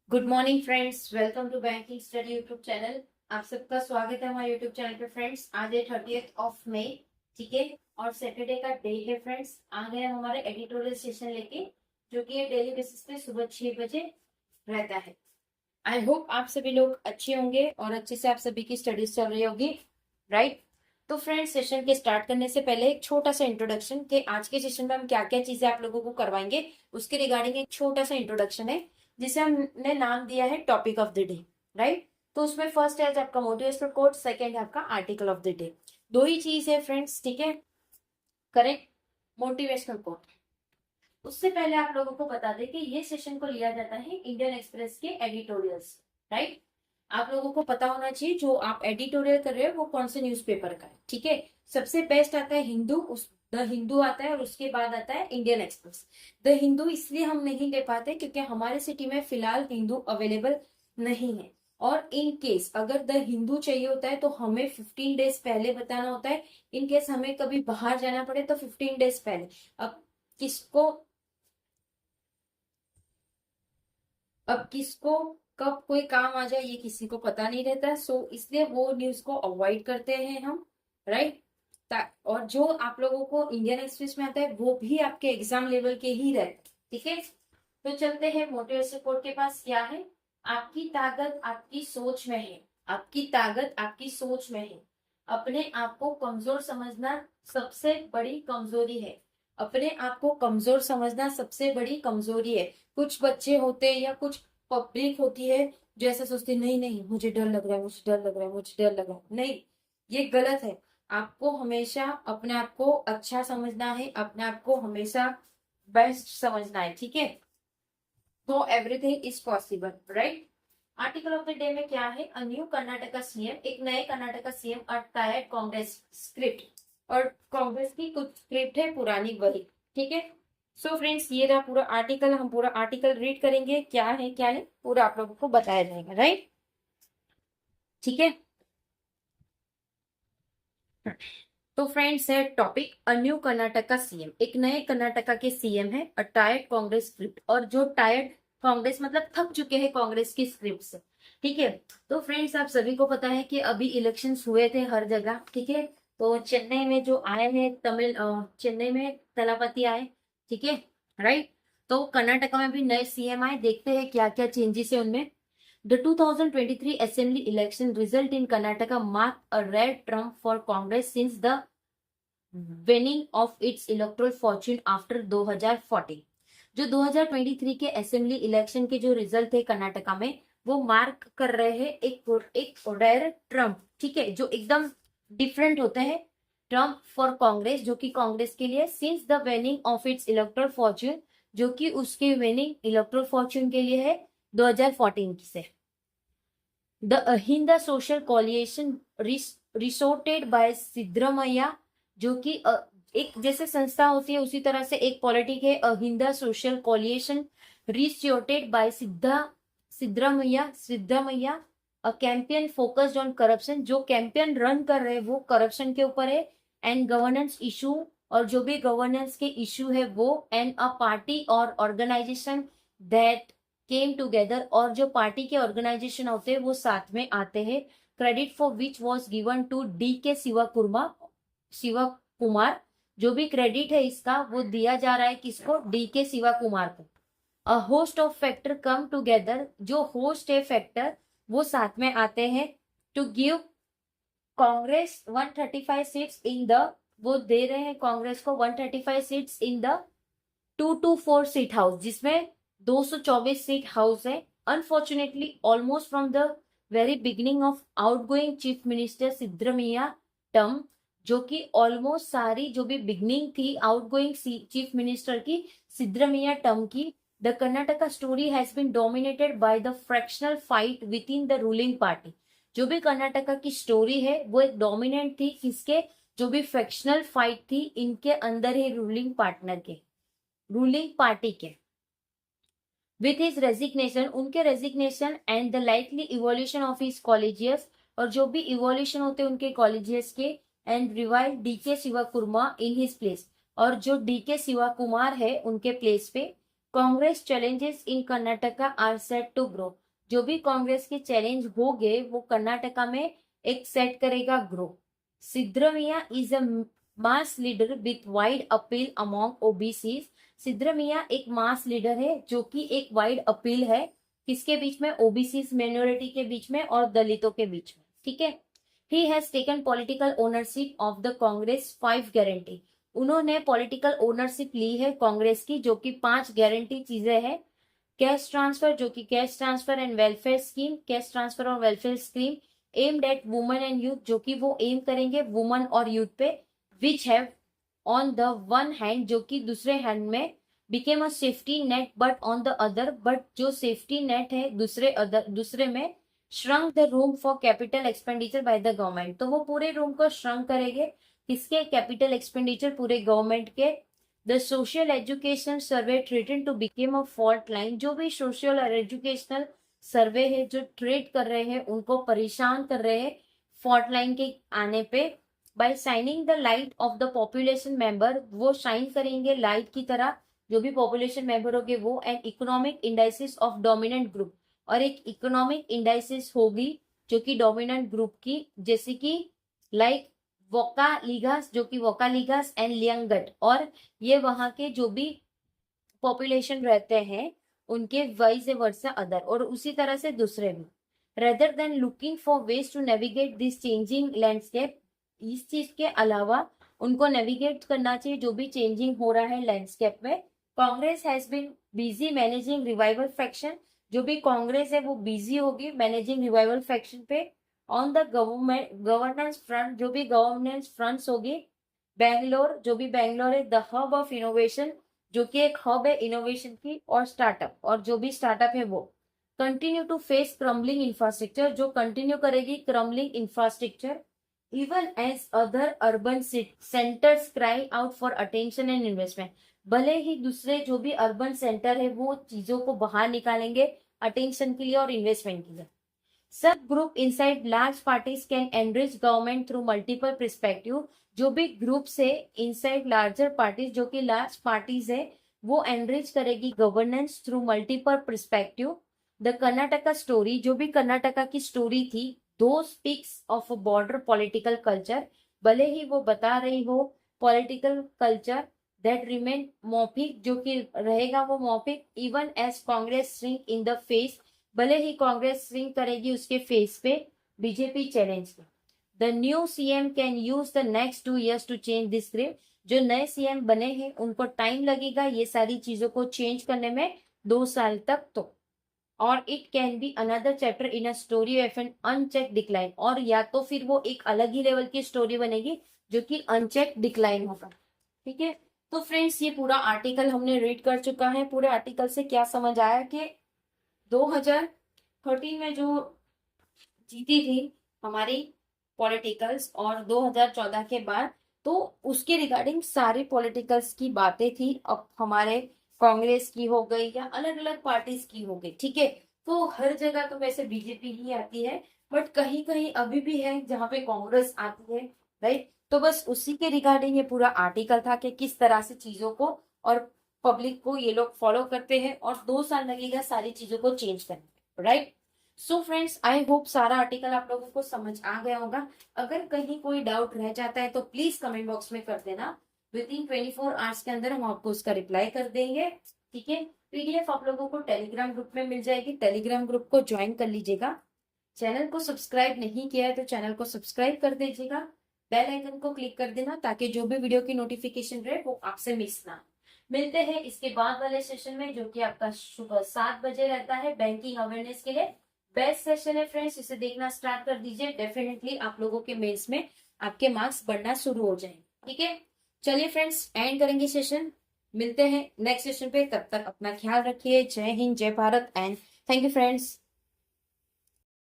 Good morning friends, welcome to banking study YouTube channel. आप सबका स्वागत है हमारे यूट्यूब चैनल पे फ्रेंड्स। आज है 30th ऑफ मई, ठीक है, और सैटरडे का डे है फ्रेंड्स। आ गए हम हमारे एडिटोरियल सेशन लेके, जो कि डेली बेसिस पे सुबह 6 बजे रहता है। आई होप आप सभी लोग अच्छे होंगे और अच्छे से आप सभी की स्टडीज चल रही होगी, राइट। तो फ्रेंड्स, सेशन के स्टार्ट करने से पहले एक छोटा सा इंट्रोडक्शन कि आज के सेशन में हम क्या क्या चीजें आप लोगों को करवाएंगे, उसके रिगार्डिंग एक छोटा सा इंट्रोडक्शन है, जिसे हमने नाम दिया है topic of the day, right. तो उसमें फर्स्ट है आपका मोटिवेशनल कोट, सेकेंड है आपका आर्टिकल ऑफ द डे। दो ही चीज है फ्रेंड्स, ठीक है, करेक्ट। Motivational quote. उससे पहले आप लोगों को बता दें कि ये सेशन को लिया जाता है इंडियन एक्सप्रेस के एडिटोरियल्स, राइट। आप लोगों को पता होना चाहिए जो आप एडिटोरियल कर रहे हो वो कौन से न्यूज़पेपर का है, ठीक है। सबसे बेस्ट आता है हिंदू, उस द हिंदू आता है, और उसके बाद आता है इंडियन एक्सप्रेस। द हिंदू इसलिए हम नहीं ले पाते क्योंकि हमारे सिटी में फिलहाल हिंदू अवेलेबल नहीं है, और इन केस अगर द हिंदू चाहिए होता है तो हमें 15 डेज पहले बताना होता है। इन केस हमें कभी बाहर जाना पड़े तो 15 डेज पहले। अब किसको अब किसको कब कोई काम आ जाए ये किसी को पता नहीं रहता, सो इसलिए वो न्यूज को अवॉइड करते हैं हम, राइट। और जो आप लोगों को इंडियन एक्सप्रेस में आता है वो भी आपके एग्जाम लेवल के ही रहते हैं, ठीक है। तो चलते हैं मोटिवेशन कोड के पास। क्या है? आपकी ताकत आपकी सोच में है। आपकी ताकत आपकी सोच में है। अपने आप को कमजोर समझना सबसे बड़ी कमजोरी है। अपने आप को कमजोर समझना सबसे बड़ी कमजोरी है। कुछ बच्चे होते हैं या कुछ पब्लिक होती है जो ऐसा सोचते, नहीं नहीं मुझे डर लग रहा है, मुझे डर लग रहा है, मुझे डर लग रहा है। नहीं, ये गलत है। आपको हमेशा अपने आप को अच्छा समझना है, अपने आप को हमेशा बेस्ट समझना है, ठीक है। तो everything is possible, right. Article of the day में क्या है? अ न्यू कर्नाटका सीएम, एक नए कर्नाटका सीएम आता है कांग्रेस स्क्रिप्ट, और कांग्रेस की कुछ स्क्रिप्ट है पुरानी वही, ठीक है। सो फ्रेंड्स, ये रहा पूरा आर्टिकल। हम पूरा आर्टिकल रीड करेंगे, क्या है पूरा आप लोगों को बताया जाएगा, राइट, ठीक है। तो फ्रेंड्स है topic a new Karnataka CM, एक नए कर्नाटका के सीएम है। अ टायर्ड कांग्रेस स्क्रिप्ट, और जो टायर्ड कांग्रेस मतलब थक चुके हैं कांग्रेस की स्क्रिप्ट से, ठीक है। तो फ्रेंड्स, आप सभी को पता है कि अभी इलेक्शंस हुए थे हर जगह, ठीक है। तो चेन्नई में जो आए हैं चेन्नई में तलापति आए, ठीक है, राइट। तो कर्नाटका में भी नए सीएम आए, देखते हैं क्या क्या चेंजेस है उनमें। The 2023 assembly election result in Karnataka marked a rare trump for Congress since the winning of its electoral fortune after 2014। जो 2023 के असेंबली इलेक्शन के जो रिजल्ट थे कर्नाटका में, वो मार्क कर रहे हैं एक रेयर ट्रम्प, ठीक है, जो एकदम डिफरेंट होते हैं। ट्रम्प फॉर कांग्रेस, जो कि कांग्रेस के लिए, since the winning of its electoral Fortune, जो कि उसके विनिंग इलेक्टोरल फॉर्च्यून के लिए है 2014 से। The Ahinda social coalition resorted by Siddaramaiah, जो कि एक जैसे संस्था होती है उसी तरह से एक पॉलिटिक है Ahinda social coalition resorted by Siddaramaiah a campaign focused on corruption, जो कैंपेन रन कर रहे हैं वो करप्शन के ऊपर है, एंड गवर्नेंस इशू, और जो भी गवर्नेंस के इशू है वो, एंड अ पार्टी और ऑर्गेनाइजेशन दैट केम टुगेदर, और जो पार्टी के ऑर्गेनाइजेशन होते हैं वो साथ में आते हैं। Credit for which was given to D K Shiva Kumar, जो भी क्रेडिट है इसका वो दिया जा रहा है किसको? डी के शिवा कुमार को। A host of factor come together, जो होस्ट है फैक्टर वो साथ में आते हैं, to give Congress 135 seats in the, वो दे रहे हैं कांग्रेस को 135 seats in the 224 seat house, जिसमें 224 सीट हाउस है। Unfortunately almost from the very beginning of outgoing chief minister Siddaramaiah term, जो कि ऑलमोस्ट सारी जो भी बिगनिंग थी आउटगोइंग चीफ मिनिस्टर की सिद्धरमैया टर्म की, the Karnataka story has been dominated by the fractional fight within the ruling party. जो भी कर्नाटका की स्टोरी है वो एक डोमिनेंट थी किसके? जो भी फ्रैक्शनल फाइट थी इनके अंदर ही रूलिंग पार्टनर के, रूलिंग पार्टी के। विथ हिज रेजिग्नेशन, उनके resignation, and the likely evolution of his colleagues, और जो भी इवोल्यूशन होते हैं उनके कॉलेजियस के, and revive D K Shiva Kumar in his place, और जो डी के शिवा कुमार है उनके प्लेस पे, Congress challenges in Karnataka are set to grow. जो भी कांग्रेस के चैलेंज हो गए वो कर्नाटका में एक सेट करेगा grow. Siddaramaiah is a mass leader with wide appeal among OBC. Siddaramaiah एक मास लीडर है जो कि एक वाइड अपील है किसके बीच में, ओबीसी माइनॉरिटी के बीच में और दलितों के बीच में, ठीक है। He has taken political ownership of the Congress 5 guarantee. उन्होंने पॉलिटिकल ओनरशिप ली है कांग्रेस की, जो कि 5 गारंटी चीजें हैं। कैश ट्रांसफर, जो कि cash transfer and welfare scheme, cash transfer और welfare scheme aimed at women and youth, जो कि वो एम करेंगे वुमेन और यूथ पे, which have on the one hand, जो कि दूसरे हैंड में became a safety net but on the other, but जो सेफ्टी नेट है दूसरे में shrunk the room for capital expenditure by the government. तो वो पूरे रूम को श्रंक करेंगे, किसके, कैपिटल एक्सपेंडिचर पूरे गवर्नमेंट के। The social education survey threaten to became a fault line. जो भी सोशल और एजुकेशनल सर्वे है जो ट्रेड कर रहे हैं उनको परेशान कर रहे हैं फॉल्ट लाइन के आने पे। By shining the light of the population member, वो शाइन करेंगे लाइट की तरह जो भी पॉपुलेशन मेंबर होंगे वो। And economic indices of dominant group, और एक इकोनॉमिक इंडाइसिस होगी जो कि डोमिनेंट ग्रुप की, जैसे कि लाइक वोकालिगास, जो कि वोकालिगास एंड लियंगट, और ये वहां के जो भी पॉपुलेशन रहते हैं उनके वाइज वर्सा अदर, और उसी तरह से दूसरे भी। Rather than looking for ways to navigate this changing landscape, इस चीज के अलावा उनको नेविगेट करना चाहिए जो भी चेंजिंग हो रहा है लैंडस्केप में। Congress has been busy managing revival faction, जो भी कांग्रेस है वो बिजी होगी मैनेजिंग रिवाइवल फैक्शन पे। ऑन द गवर्नेंस फ्रंट, जो भी गवर्नेंस फ्रंट्स होगी। बैंगलोर, जो भी बैंगलोर है द हब ऑफ इनोवेशन, जो कि एक हब है इनोवेशन की और स्टार्टअप, और जो भी स्टार्टअप है वो। Continue to face crumbling infrastructure, जो कंटिन्यू करेगी crumbling infrastructure. Even as other urban centres cry out for attention and investment, भले ही दूसरे जो भी अर्बन सेंटर है वो चीजों को बाहर निकालेंगे अटेंशन के लिए और इन्वेस्टमेंट के लिए। Subgroup inside large parties can enrich government through multiple perspective, जो भी ग्रुप्स है इनसाइड लार्जर पार्टीज, जो कि लार्ज पार्टीज है वो एनरिच करेगी governance through multiple perspective. The Karnataka story, जो भी कर्नाटका की स्टोरी थी, though speaks of a border political culture, भले ही वो बता रही हो political culture that remain morphic, जो कि रहेगा वो morphic. Even as Congress swing in the face, भले ही कांग्रेस स्विंग करेगी उसके फेस पे बीजेपी चैलेंज पे। The new CM can use the next 2 years to change this script, जो नए सीएम बने हैं उनको टाइम लगेगा ये सारी चीजों को चेंज करने में, 2 साल तक तो। और it can be another chapter in a story of an unchecked decline, और या तो फिर वो एक अलग ही लेवल की स्टोरी बनेगी जो कि अनचेक डिक्लाइन होगा, ठीक है। तो फ्रेंड्स ये पूरा आर्टिकल हमने रीड कर चुका है। पूरे आर्टिकल से क्या समझ आया कि 2013 में जो जीती थी हमारी पॉलिटिकल्स और 2014 के बाद, तो उसके रिगार्डिंग सारी पॉलिटिकल्स की बातें थी। अब हमारे कांग्रेस की हो गई या अलग अलग पार्टीज की हो गई, ठीक है। तो हर जगह तो वैसे बीजेपी ही आती है, बट कहीं कहीं अभी भी है जहाँ पे कांग्रेस आती है, राइट। तो बस उसी के रिगार्डिंग ये पूरा आर्टिकल था कि किस तरह से चीजों को और पब्लिक को ये लोग फॉलो करते हैं, और 2 साल लगेगा सारी चीजों को चेंज करने में, right. So friends I hope सारा आर्टिकल आप लोगों को समझ आ गया होगा। अगर कहीं कोई डाउट रह जाता है तो प्लीज कमेंट बॉक्स में कर देना, विद इन 24 आवर्स के अंदर हम आपको उसका रिप्लाई कर देंगे, ठीक है। पीडीएफ आप लोगों को टेलीग्राम ग्रुप में मिल जाएगी, टेलीग्राम ग्रुप को ज्वाइन कर लीजिएगा। चैनल को सब्सक्राइब नहीं किया है तो चैनल को सब्सक्राइब कर दीजिएगा, बेल आइकन को क्लिक कर देना ताकि जो भी वीडियो की नोटिफिकेशन रहे वो आपसे मिस ना। मिलते हैं इसके बाद वाले सेशन में जो कि आपका सुबह 7 बजे रहता है बैंकिंग अवेयरनेस के लिए। बेस्ट सेशन है फ्रेंड्स, इसे देखना स्टार्ट कर दीजिए, डेफिनेटली आप लोगों के मेंस में आपके मार्क्स बढ़ना शुरू हो जाएंगे, ठीक है। चलिए फ्रेंड्स एंड करेंगे सेशन, मिलते हैं नेक्स्ट सेशन पे, तब तक अपना ख्याल रखिए। जय हिंद, जय Bharat and thank you friends.